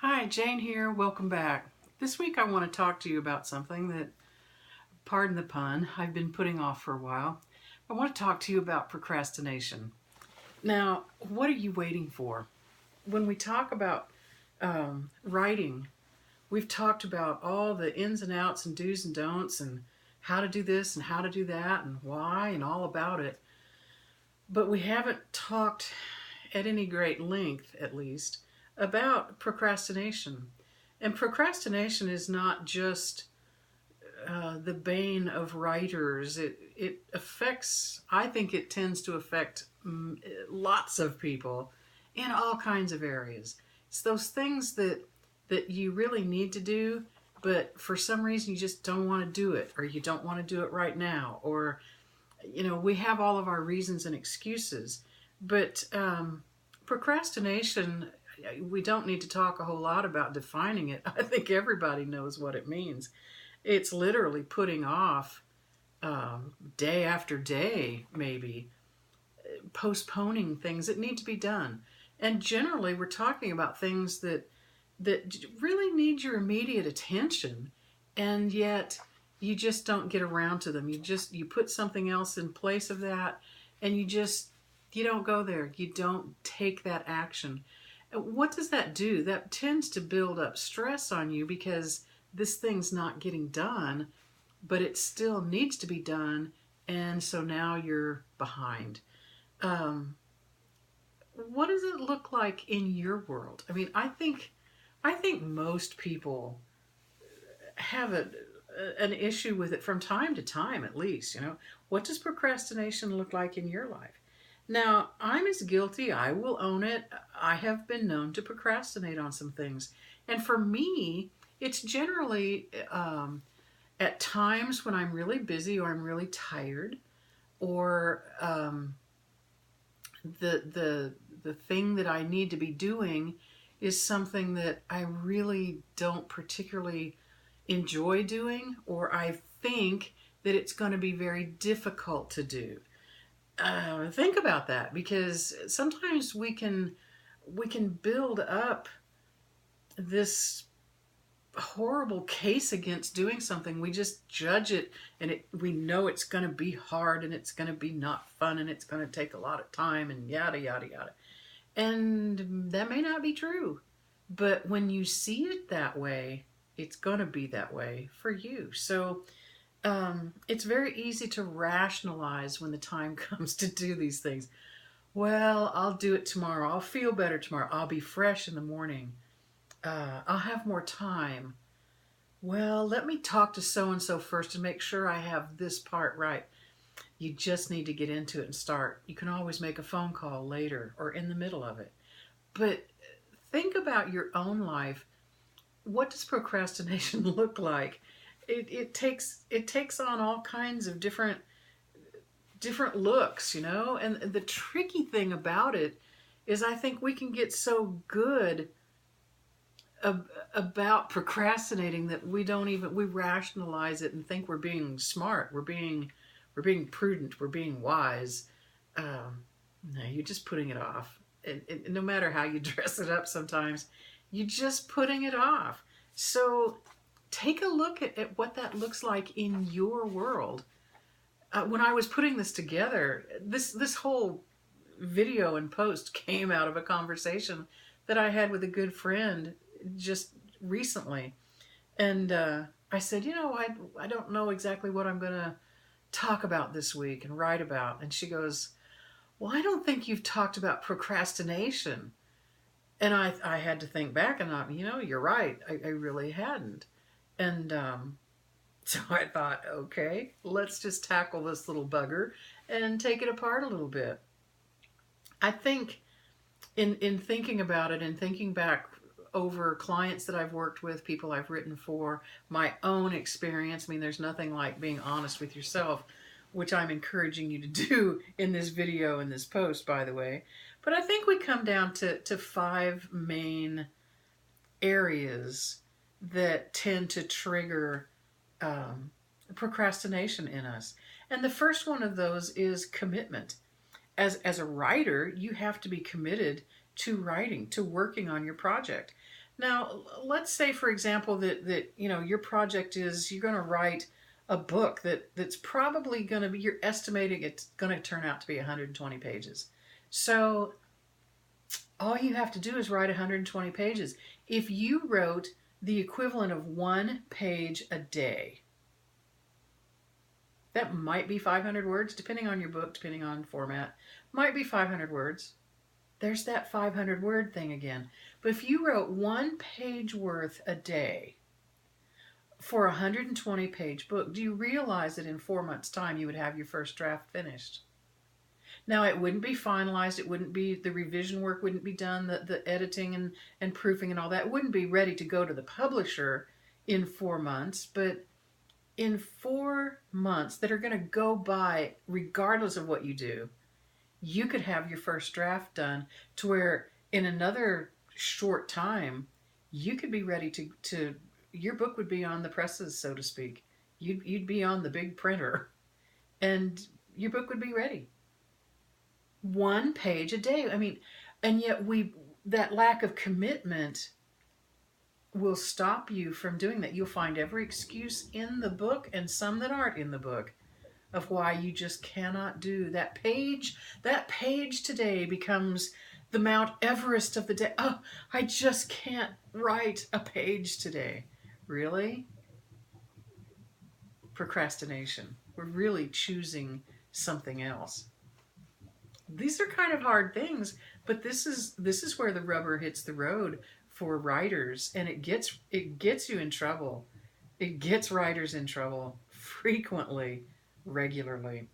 Hi, Jane here. Welcome back. This week I want to talk to you about something that, pardon the pun, I've been putting off for a while. I want to talk to you about procrastination. Now, what are you waiting for? When we talk about writing, we've talked about all the ins and outs and do's and don'ts and how to do this and how to do that and why and all about it. But we haven't talked at any great length, at least, about procrastination. And procrastination is not just the bane of writers. It affects, I think it tends to affect lots of people in all kinds of areas. It's those things that you really need to do, but for some reason you just don't want to do it, or you don't want to do it right now, or we have all of our reasons and excuses. But procrastination, we don't need to talk a whole lot about defining it. I think everybody knows what it means. It's literally putting off day after day, maybe, postponing things that need to be done. And generally, we're talking about things that really need your immediate attention, and yet you just don't get around to them. You put something else in place of that, and you don't go there. You don't take that action. What does that do? That tends to build up stress on you because this thing's not getting done, but it still needs to be done, and so now you're behind. Um, what does it look like in your world? I mean, I think most people have an issue with it from time to time, at least. What does procrastination look like in your life? Now, I'm as guilty, I will own it. I have been known to procrastinate on some things. And for me, it's generally at times when I'm really busy or I'm really tired, or the thing that I need to be doing is something that I really don't particularly enjoy doing, or I think that it's going to be very difficult to do. Think about that, because sometimes we can build up this horrible case against doing something. We just judge it, and we know it's going to be hard, and it's going to be not fun, and it's going to take a lot of time, and yada yada yada. And that may not be true, but when you see it that way, it's going to be that way for you. So it's very easy to rationalize when the time comes to do these things. Well, I'll do it tomorrow. I'll feel better tomorrow. I'll be fresh in the morning. I'll have more time. Well, let me talk to so and so first and make sure I have this part right. You just need to get into it and start. You can always make a phone call later or in the middle of it. But think about your own life. What does procrastination look like? It takes on all kinds of different looks, And the tricky thing about it is, I think we can get so good about procrastinating that we rationalize it and think we're being smart, we're being prudent, we're being wise. No, you're just putting it off. And no matter how you dress it up, sometimes you're just putting it off. So take a look at what that looks like in your world. When I was putting this together, this whole video and post came out of a conversation that I had with a good friend just recently. And I said, I don't know exactly what I'm going to talk about this week and write about. And she goes, well, I don't think you've talked about procrastination. And I had to think back, and you're right. I really hadn't. And so I thought, okay, let's just tackle this little bugger and take it apart a little bit. I think in thinking about it and thinking back over clients that I've worked with, people I've written for, my own experience, I mean, there's nothing like being honest with yourself, which I'm encouraging you to do in this video and this post, by the way. But I think we come down to five main areas that tend to trigger procrastination in us. And the first one of those is commitment. As a writer, you have to be committed to writing, to working on your project. Now, let's say, for example, that your project is you're going to write a book that's probably going to be, you're estimating it's going to turn out to be 120 pages. So all you have to do is write 120 pages. If you wrote the equivalent of 1 page a day, that might be 500 words, depending on your book, depending on format, might be 500 words. There's that 500 word thing again. But if you wrote 1 page worth a day for a 120 page book, do you realize that in 4 months' time you would have your first draft finished? Now, it wouldn't be finalized, it wouldn't be, the revision work wouldn't be done, the editing and proofing and all that wouldn't be ready to go to the publisher in 4 months, but in 4 months that are going to go by regardless of what you do, you could have your first draft done to where in another short time you could be ready to your book would be on the presses, so to speak. You'd be on the big printer and your book would be ready. 1 page a day. I mean, and yet that lack of commitment will stop you from doing that. You'll find every excuse in the book and some that aren't in the book of why you just cannot do that page. That page today becomes the Mount Everest of the day. Oh, I just can't write a page today. Really? Procrastination. We're really choosing something else. These are kind of hard things, but this is where the rubber hits the road for writers, and it gets you in trouble. It gets writers in trouble frequently, regularly.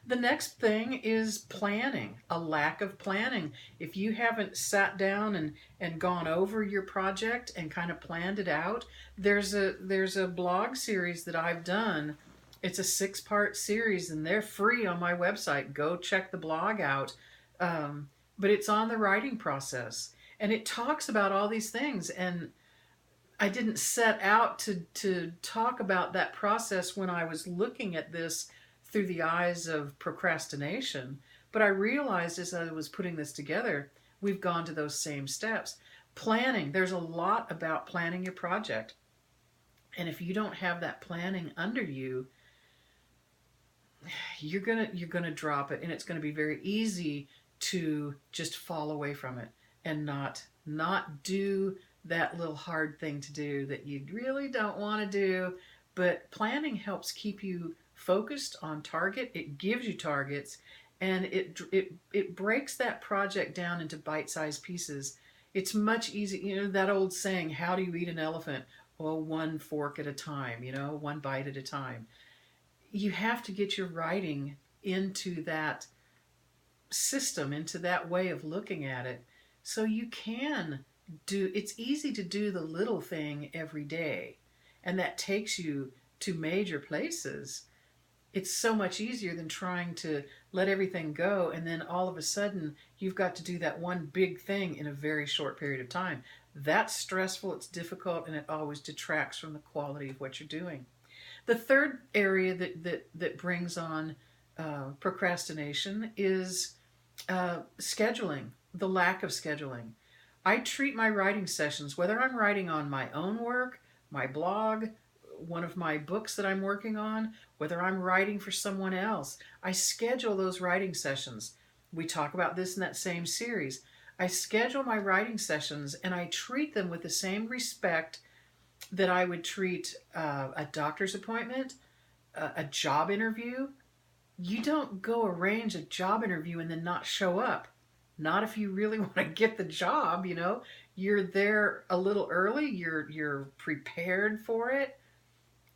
The next thing is planning, a lack of planning. If you haven't sat down and gone over your project and kind of planned it out, there's a blog series that I've done. It's a 6-part series and they're free on my website. Go check the blog out. But it's on the writing process. And it talks about all these things. And I didn't set out to talk about that process when I was looking at this through the eyes of procrastination. But I realized as I was putting this together, we've gone to those same steps. Planning, there's a lot about planning your project. And if you don't have that planning under you, you're gonna drop it, and it's gonna be very easy to just fall away from it and not do that little hard thing to do that you really don't want to do. But planning helps keep you focused on target. It gives you targets, and it breaks that project down into bite-sized pieces. It's much easier. You know that old saying, how do you eat an elephant? Well, one fork at a time, one bite at a time. You have to get your writing into that system, into that way of looking at it, so you can it's easy to do the little thing every day, and that takes you to major places. It's so much easier than trying to let everything go and then all of a sudden you've got to do that one big thing in a very short period of time. That's stressful, it's difficult, and it always detracts from the quality of what you're doing. The third area that brings on procrastination is scheduling, the lack of scheduling. I treat my writing sessions, whether I'm writing on my own work, my blog, one of my books that I'm working on, whether I'm writing for someone else, I schedule those writing sessions. We talk about this in that same series. I schedule my writing sessions and I treat them with the same respect that I would treat a doctor's appointment, a job interview. You don't go arrange a job interview and then not show up. Not if you really want to get the job, You're there a little early, you're prepared for it.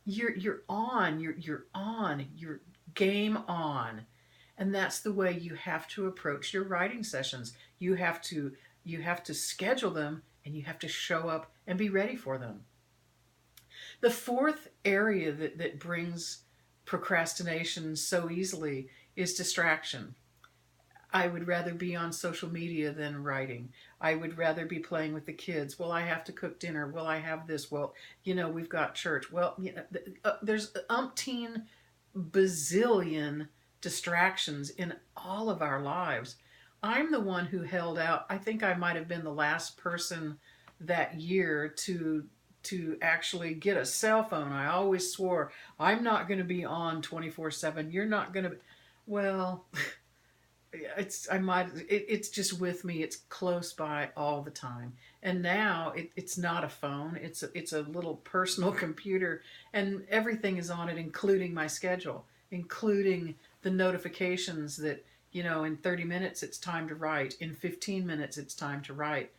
You're on, you're game on. And that's the way you have to approach your writing sessions. You have to schedule them and you have to show up and be ready for them. The fourth area that brings procrastination so easily is distraction. I would rather be on social media than writing. I would rather be playing with the kids. Well, I have to cook dinner. Well, I have this. Well, we've got church. Well, there's umpteen bazillion distractions in all of our lives. I'm the one who held out. I think I might have been the last person that year to actually get a cell phone. I always swore I'm not going to be on 24/7. You're not going to. Well, it's just with me. It's close by all the time. And now it's not a phone. It's a little personal computer, and everything is on it, including my schedule, including the notifications that, in 30 minutes it's time to write, in 15 minutes it's time to write.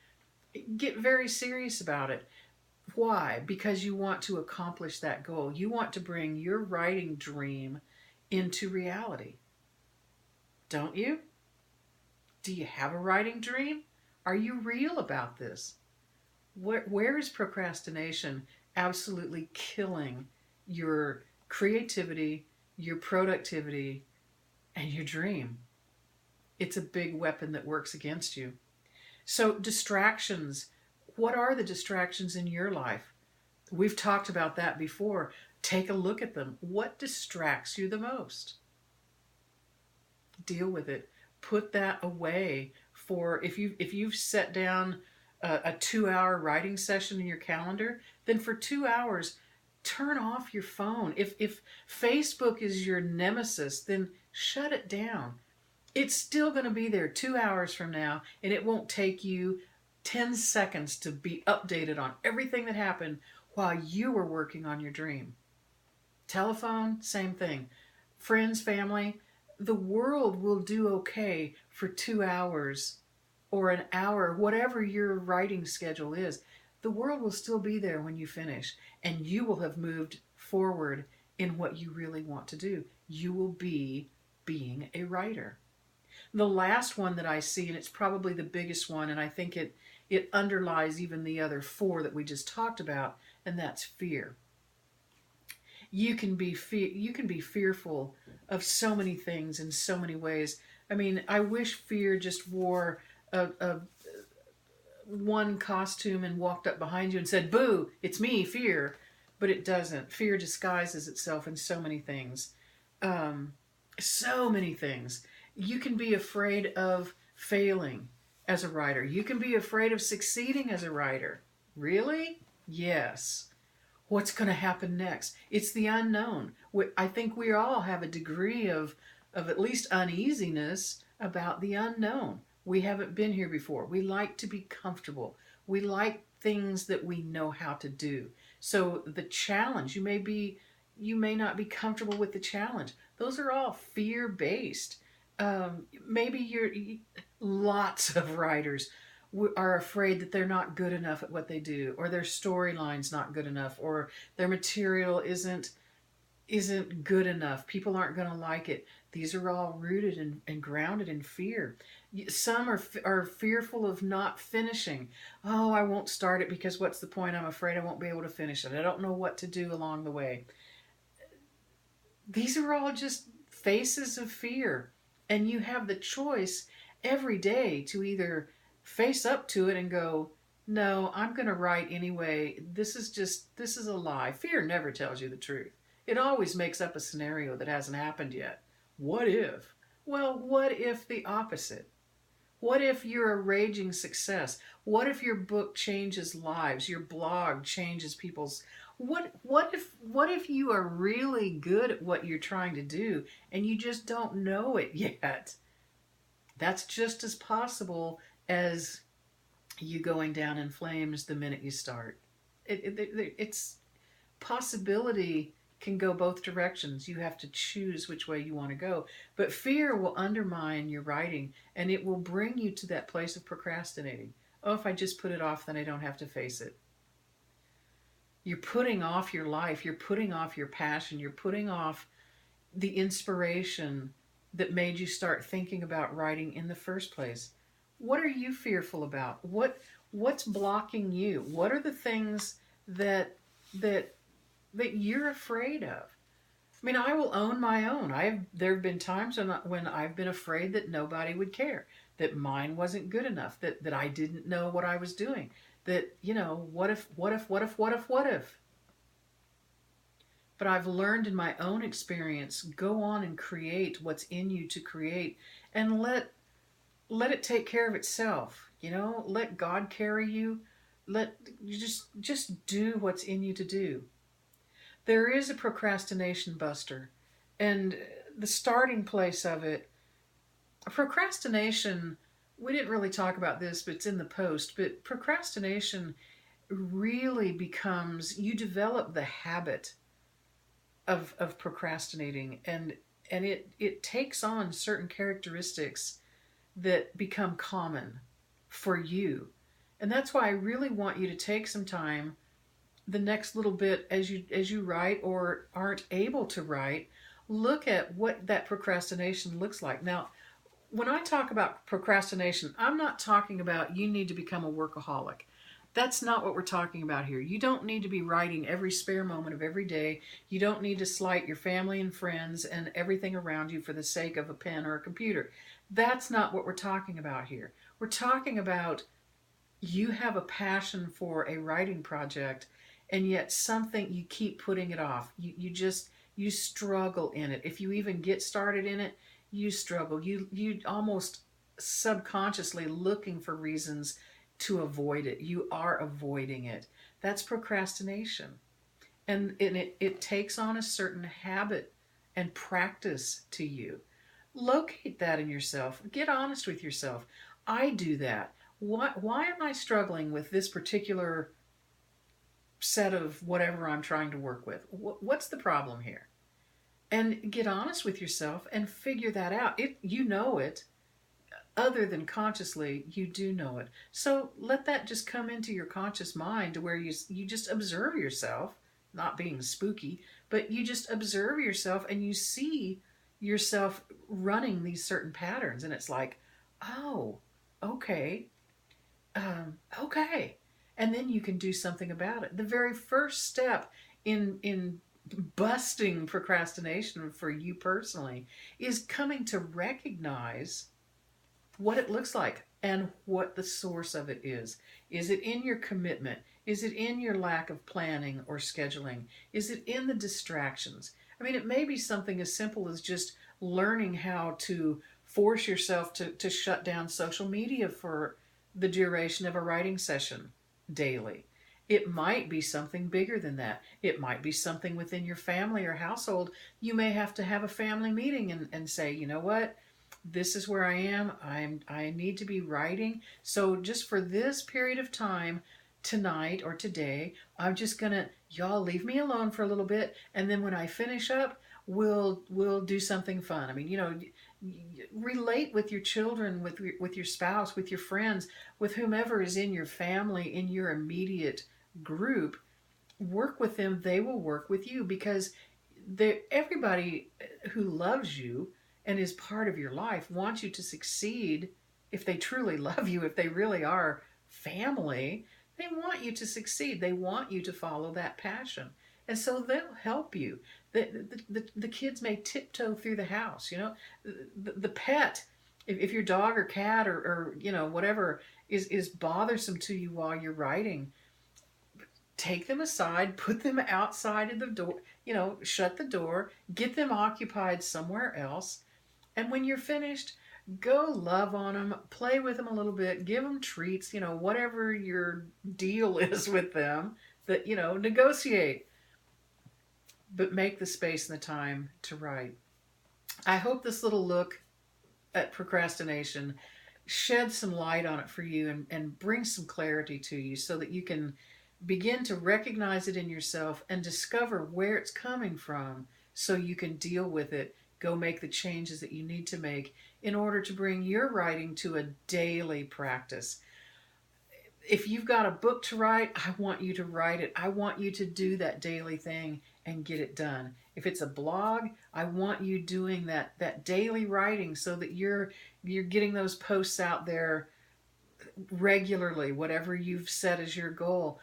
Get very serious about it. Why? Because you want to accomplish that goal. You want to bring your writing dream into reality. Don't you? Do you have a writing dream? Are you real about this? Where is procrastination absolutely killing your creativity, your productivity, and your dream? It's a big weapon that works against you. So, distractions. What are the distractions in your life? We've talked about that before. Take a look at them. What distracts you the most? Deal with it. Put that away. For if you've set down a 2-hour writing session in your calendar, then for 2 hours turn off your phone. If Facebook is your nemesis, then shut it down. It's still going to be there 2 hours from now, and it won't take you 10 seconds to be updated on everything that happened while you were working on your dream. Telephone, same thing. Friends, family, the world will do okay for 2 hours or an hour, whatever your writing schedule is. The world will still be there when you finish, and you will have moved forward in what you really want to do. You will be being a writer. The last one that I see, and it's probably the biggest one, and I think it underlies even the other four that we just talked about, and that's fear. You can be fearful of so many things in so many ways. I mean, I wish fear just wore a one costume and walked up behind you and said, "Boo, it's me, fear." But it doesn't. Fear disguises itself in so many things. So many things. You can be afraid of failing as a writer. You can be afraid of succeeding as a writer. Really? Yes. What's going to happen next? It's the unknown. I think we all have a degree of at least uneasiness about the unknown. We haven't been here before. We like to be comfortable. We like things that we know how to do. So the challenge, you may not be comfortable with the challenge. Those are all fear-based. Lots of writers are afraid that they're not good enough at what they do, or their storyline's not good enough, or their material isn't good enough. People aren't going to like it. These are all rooted and grounded in fear. Some are fearful of not finishing. Oh, I won't start it because what's the point? I'm afraid I won't be able to finish it. I don't know what to do along the way. These are all just faces of fear. And you have the choice every day to either face up to it and go, "No, I'm going to write anyway. This is a lie." Fear never tells you the truth. It always makes up a scenario that hasn't happened yet. What if? Well, what if the opposite? What if you're a raging success? What if your book changes lives? Your blog changes people's... What if you are really good at what you're trying to do and you just don't know it yet? That's just as possible as you going down in flames the minute you start. It's possibility can go both directions. You have to choose which way you want to go. But fear will undermine your writing, and it will bring you to that place of procrastinating. Oh, if I just put it off, then I don't have to face it. You're putting off your life. You're putting off your passion. You're putting off the inspiration that made you start thinking about writing in the first place. What are you fearful about? What's blocking you? What are the things that you're afraid of? I mean, I will own my own. There have been times when I've been afraid that nobody would care, that mine wasn't good enough, that I didn't know what I was doing, that, what if? But I've learned in my own experience, go on and create what's in you to create, and let it take care of itself. Let God carry you. let you just do what's in you to do. There is a procrastination buster, and the starting place of it, procrastination, we didn't really talk about this, but it's in the post, but procrastination really becomes, you develop the habit of procrastinating, and it takes on certain characteristics that become common for you. And that's why I really want you to take some time the next little bit as you write or aren't able to write, look at what that procrastination looks like. Now, when I talk about procrastination, I'm not talking about you need to become a workaholic. That's not what we're talking about here. You don't need to be writing every spare moment of every day. You don't need to slight your family and friends and everything around you for the sake of a pen or a computer. That's not what we're talking about here. We're talking about you have a passion for a writing project, and yet something, you keep putting it off. You struggle in it. If you even get started in it, you struggle. You almost subconsciously looking for reasons to avoid it. You are avoiding it. That's procrastination. And it takes on a certain habit and practice to you. Locate that in yourself. Get honest with yourself. I do that. Why am I struggling with this particular set of whatever I'm trying to work with? What's the problem here? And get honest with yourself and figure that out. You know it. Other than consciously, you do know it. So let that just come into your conscious mind to where you just observe yourself, not being spooky, but you just observe yourself and you see yourself running these certain patterns. And it's like, oh, okay, okay. And then you can do something about it. The very first step in busting procrastination for you personally is coming to recognize what it looks like and what the source of it is. Is it in your commitment? Is it in your lack of planning or scheduling? Is it in the distractions? I mean, it may be something as simple as just learning how to force yourself to shut down social media for the duration of a writing session daily. It might be something bigger than that. It might be something within your family or household. You may have to have a family meeting and say, you know what? This is where I am. I need to be writing. So just for this period of time, tonight or today, I'm just gonna, y'all leave me alone for a little bit, and then when I finish up, we'll do something fun. I mean, relate with your children, with your spouse, with your friends, with whomever is in your family, in your immediate group. Work with them. They will work with you, because everybody who loves you and is part of your life wants you to succeed. If they truly love you, if they really are family, they want you to succeed. They want you to follow that passion. And so they'll help you. The kids may tiptoe through the house. The pet, if your dog or cat or whatever is bothersome to you while you're writing, take them aside, put them outside of the door, shut the door, get them occupied somewhere else. And when you're finished, go love on them, play with them a little bit, give them treats, whatever your deal is with them, that, negotiate. But make the space and the time to write. I hope this little look at procrastination sheds some light on it for you and brings some clarity to you so that you can begin to recognize it in yourself and discover where it's coming from so you can deal with it. Go make the changes that you need to make in order to bring your writing to a daily practice. If you've got a book to write, I want you to write it. I want you to do that daily thing and get it done. If it's a blog, I want you doing that daily writing so that you're getting those posts out there regularly, whatever you've set as your goal.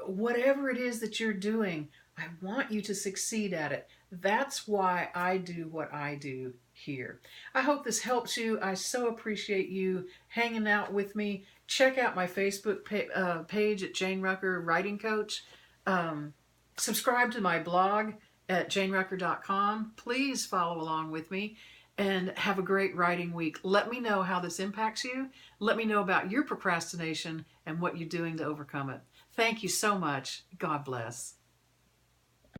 Whatever it is that you're doing, I want you to succeed at it. That's why I do what I do here. I hope this helps you. I so appreciate you hanging out with me. Check out my Facebook page at Jane Rucker Writing Coach. Subscribe to my blog at janerucker.com. Please follow along with me and have a great writing week. Let me know how this impacts you. Let me know about your procrastination and what you're doing to overcome it. Thank you so much. God bless.